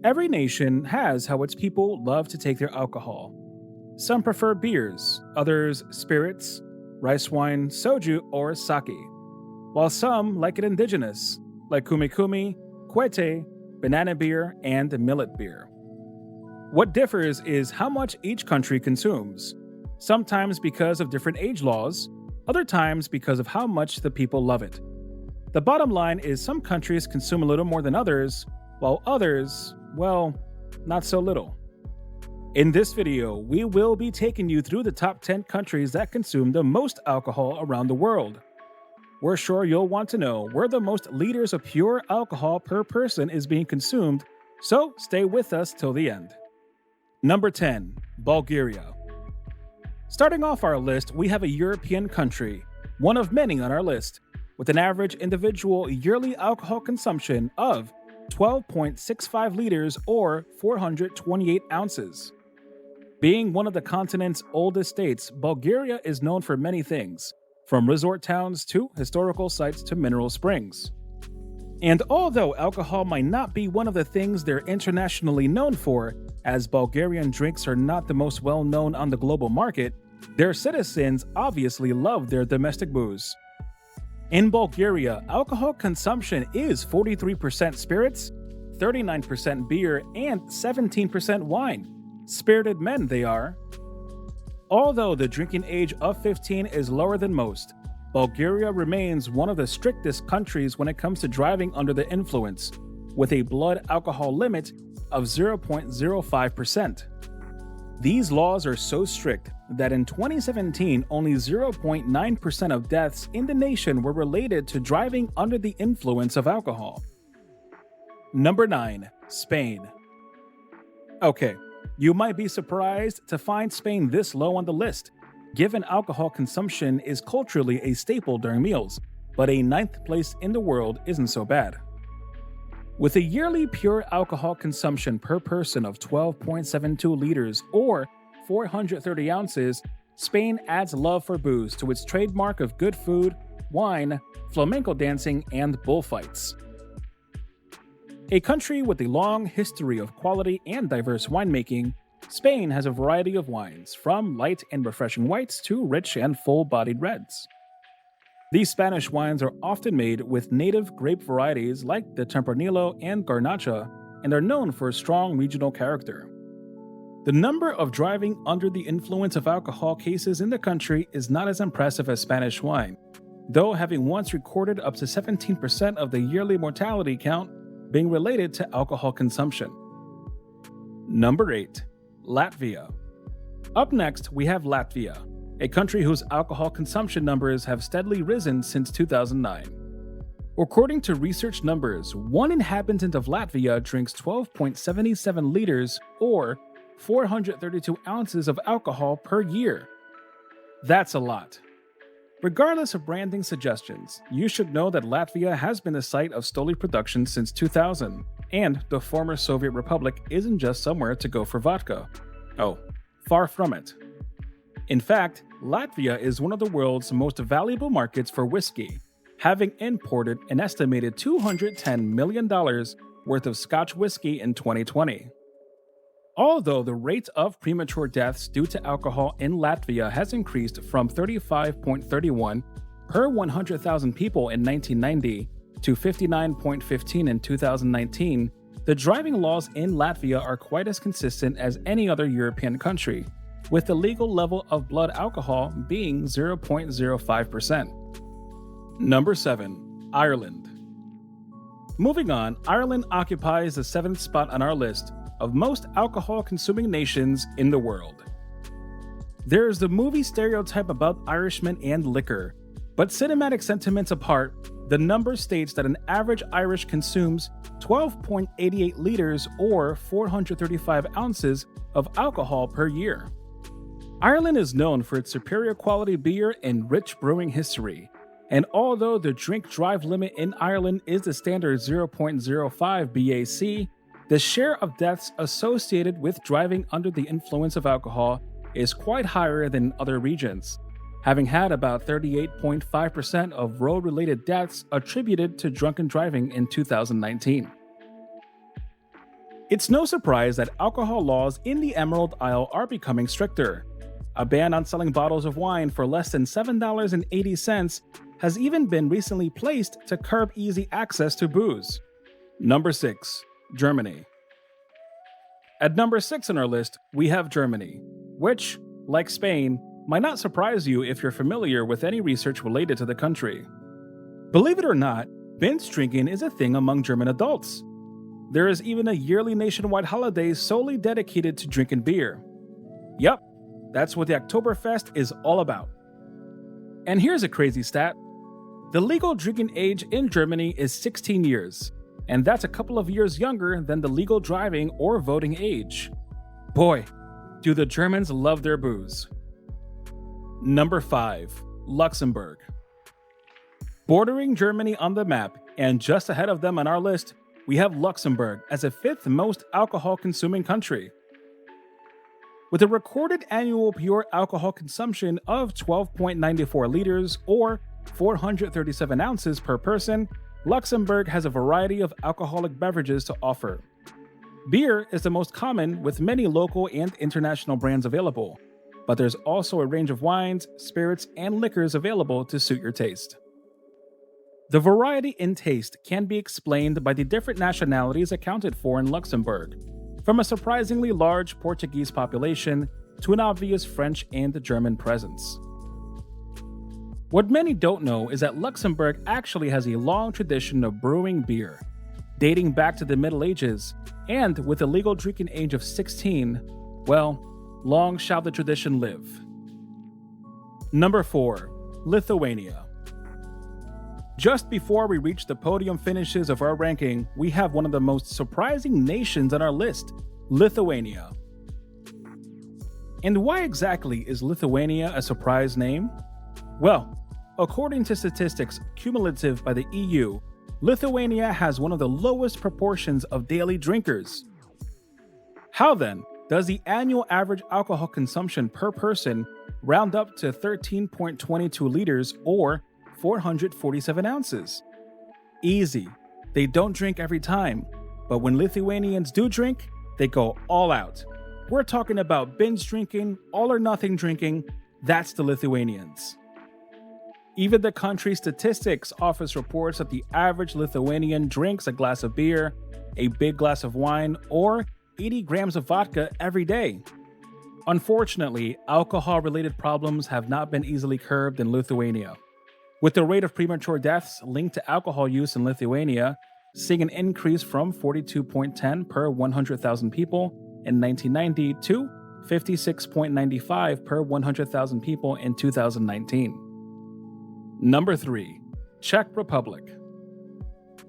Every nation has how its people love to take their alcohol. Some prefer beers, others spirits, rice wine, soju, or sake, while some like it indigenous, like kumikumi, kwete, banana beer, and millet beer. What differs is how much each country consumes, sometimes because of different age laws, other times because of how much the people love it. The bottom line is some countries consume a little more than others, while others, well, not so little. In this video, we will be taking you through the top 10 countries that consume the most alcohol around the world. We're sure you'll want to know where the most liters of pure alcohol per person is being consumed, so stay with us till the end. Number 10. Bulgaria. Starting off our list, we have a European country, one of many on our list, with an average individual yearly alcohol consumption of 12.65 liters or 428 ounces. Being one of the continent's oldest states, Bulgaria is known for many things, from resort towns to historical sites to mineral springs. And although alcohol might not be one of the things they're internationally known for, as Bulgarian drinks are not the most well-known on the global market, their citizens obviously love their domestic booze. In Bulgaria, alcohol consumption is 43% spirits, 39% beer, and 17% wine. Spirited men they are. Although the drinking age of 15 is lower than most, Bulgaria remains one of the strictest countries when it comes to driving under the influence, with a blood alcohol limit of 0.05%. These laws are so strict that in 2017, only 0.9% of deaths in the nation were related to driving under the influence of alcohol. Number 9. Spain. Okay, you might be surprised to find Spain this low on the list, given alcohol consumption is culturally a staple during meals, but a 9th place in the world isn't so bad. With a yearly pure alcohol consumption per person of 12.72 liters or 430 ounces, Spain adds love for booze to its trademark of good food, wine, flamenco dancing, and bullfights. A country with a long history of quality and diverse winemaking, Spain has a variety of wines, from light and refreshing whites to rich and full-bodied reds. These Spanish wines are often made with native grape varieties like the Tempranillo and Garnacha, and are known for a strong regional character. The number of driving under the influence of alcohol cases in the country is not as impressive as Spanish wine, though having once recorded up to 17% of the yearly mortality count being related to alcohol consumption. Number 8. Latvia. Up next, we have Latvia, a country whose alcohol consumption numbers have steadily risen since 2009. According to research numbers, one inhabitant of Latvia drinks 12.77 liters or 432 ounces of alcohol per year. That's a lot. Regardless of branding suggestions, you should know that Latvia has been the site of Stoli production since 2000, and the former Soviet Republic isn't just somewhere to go for vodka. Oh, far from it. In fact, Latvia is one of the world's most valuable markets for whiskey, having imported an estimated $210 million worth of Scotch whiskey in 2020. Although the rate of premature deaths due to alcohol in Latvia has increased from 35.31 per 100,000 people in 1990 to 59.15 in 2019, the driving laws in Latvia are quite as consistent as any other European country, with the legal level of blood alcohol being 0.05%. Number 7. Ireland. Moving on, Ireland occupies the 7th spot on our list of most alcohol-consuming nations in the world. There is the movie stereotype about Irishmen and liquor, but cinematic sentiments apart, the number states that an average Irish consumes 12.88 liters or 435 ounces of alcohol per year. Ireland is known for its superior quality beer and rich brewing history, and although the drink drive limit in Ireland is the standard 0.05 BAC, the share of deaths associated with driving under the influence of alcohol is quite higher than in other regions, having had about 38.5% of road-related deaths attributed to drunken driving in 2019. It's no surprise that alcohol laws in the Emerald Isle are becoming stricter. A ban on selling bottles of wine for less than $7.80 has even been recently placed to curb easy access to booze. Number 6. Germany. At number 6 on our list, we have Germany, which, like Spain, might not surprise you if you're familiar with any research related to the country. Believe it or not, binge drinking is a thing among German adults. There is even a yearly nationwide holiday solely dedicated to drinking beer. Yup, that's what the Oktoberfest is all about. And here's a crazy stat. The legal drinking age in Germany is 16 years, and that's a couple of years younger than the legal driving or voting age. Boy, do the Germans love their booze. Number 5. Luxembourg. Bordering Germany on the map, and just ahead of them on our list, we have Luxembourg as the 5th most alcohol-consuming country. With a recorded annual pure alcohol consumption of 12.94 liters or 437 ounces per person, Luxembourg has a variety of alcoholic beverages to offer. Beer is the most common, with many local and international brands available, but there's also a range of wines, spirits, and liquors available to suit your taste. The variety in taste can be explained by the different nationalities accounted for in Luxembourg, from a surprisingly large Portuguese population to an obvious French and German presence. What many don't know is that Luxembourg actually has a long tradition of brewing beer, dating back to the Middle Ages, and with a legal drinking age of 16, well, long shall the tradition live. Number 4. Lithuania. Just before we reach the podium finishes of our ranking, we have one of the most surprising nations on our list, Lithuania. And why exactly is Lithuania a surprise name? Well, according to statistics cumulative by the EU, Lithuania has one of the lowest proportions of daily drinkers. How then does the annual average alcohol consumption per person round up to 13.22 liters or 447 ounces? Easy. They don't drink every time, but when Lithuanians do drink, they go all out. We're talking about binge drinking, all or nothing drinking. That's the Lithuanians. Even the country's statistics office reports that the average Lithuanian drinks a glass of beer, a big glass of wine, or 80 grams of vodka every day. Unfortunately, alcohol-related problems have not been easily curbed in Lithuania, with the rate of premature deaths linked to alcohol use in Lithuania seeing an increase from 42.10 per 100,000 people in 1990 to 56.95 per 100,000 people in 2019. Number 3. Czech Republic.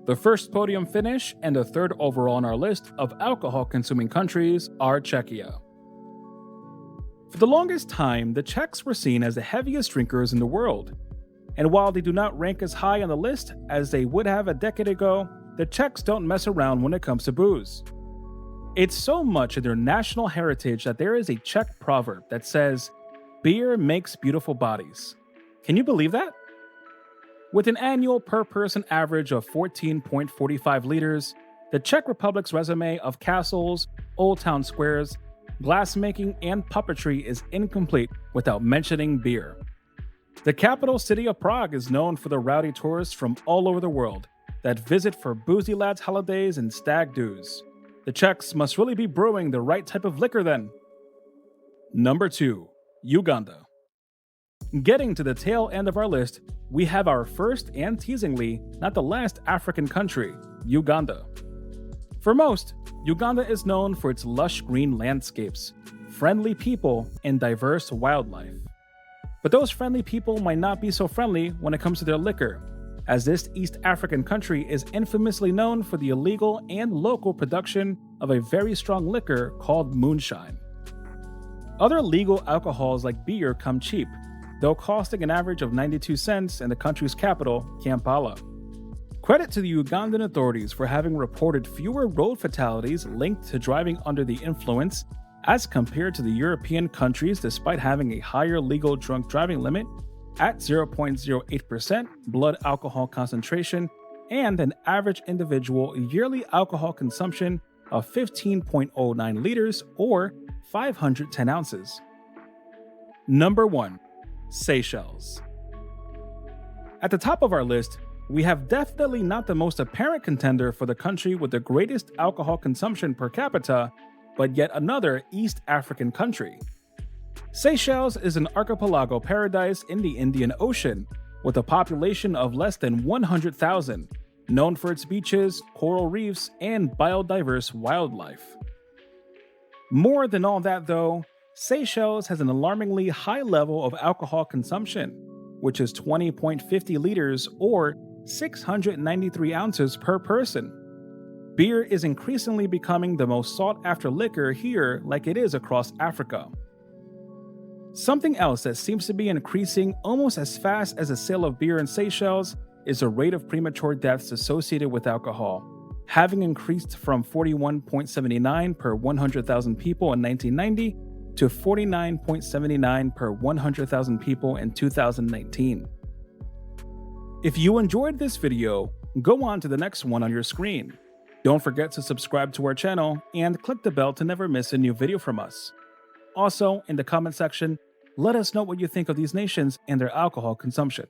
The first podium finish and the third overall on our list of alcohol-consuming countries are Czechia. For the longest time, the Czechs were seen as the heaviest drinkers in the world. And while they do not rank as high on the list as they would have a decade ago, the Czechs don't mess around when it comes to booze. It's so much in their national heritage that there is a Czech proverb that says, "Beer makes beautiful bodies." Can you believe that? With an annual per-person average of 14.45 liters, the Czech Republic's resume of castles, old town squares, glassmaking, and puppetry is incomplete without mentioning beer. The capital city of Prague is known for the rowdy tourists from all over the world that visit for boozy lads holidays and stag doos. The Czechs must really be brewing the right type of liquor then. Number 2. Uganda. Getting to the tail end of our list, we have our first and teasingly not the last African country, Uganda. For most, Uganda is known for its lush green landscapes, friendly people, and diverse wildlife. But those friendly people might not be so friendly when it comes to their liquor, as this East African country is infamously known for the illegal and local production of a very strong liquor called moonshine. Other legal alcohols like beer come cheap, though costing an average of 92 cents in the country's capital, Kampala. Credit to the Ugandan authorities for having reported fewer road fatalities linked to driving under the influence as compared to the European countries, despite having a higher legal drunk driving limit at 0.08% blood alcohol concentration and an average individual yearly alcohol consumption of 15.09 liters or 510 ounces. Number 1. Seychelles. At the top of our list, we have definitely not the most apparent contender for the country with the greatest alcohol consumption per capita, but yet another East African country. Seychelles is an archipelago paradise in the Indian Ocean, with a population of less than 100,000, known for its beaches, coral reefs, and biodiverse wildlife. More than all that though, Seychelles has an alarmingly high level of alcohol consumption, which is 20.50 liters or 693 ounces per person. Beer is increasingly becoming the most sought-after liquor here like it is across Africa. Something else that seems to be increasing almost as fast as the sale of beer in Seychelles is the rate of premature deaths associated with alcohol, having increased from 41.79 per 100,000 people in 1990 to 49.79 per 100,000 people in 2019. If you enjoyed this video, go on to the next one on your screen. Don't forget to subscribe to our channel and click the bell to never miss a new video from us. Also, in the comment section, let us know what you think of these nations and their alcohol consumption.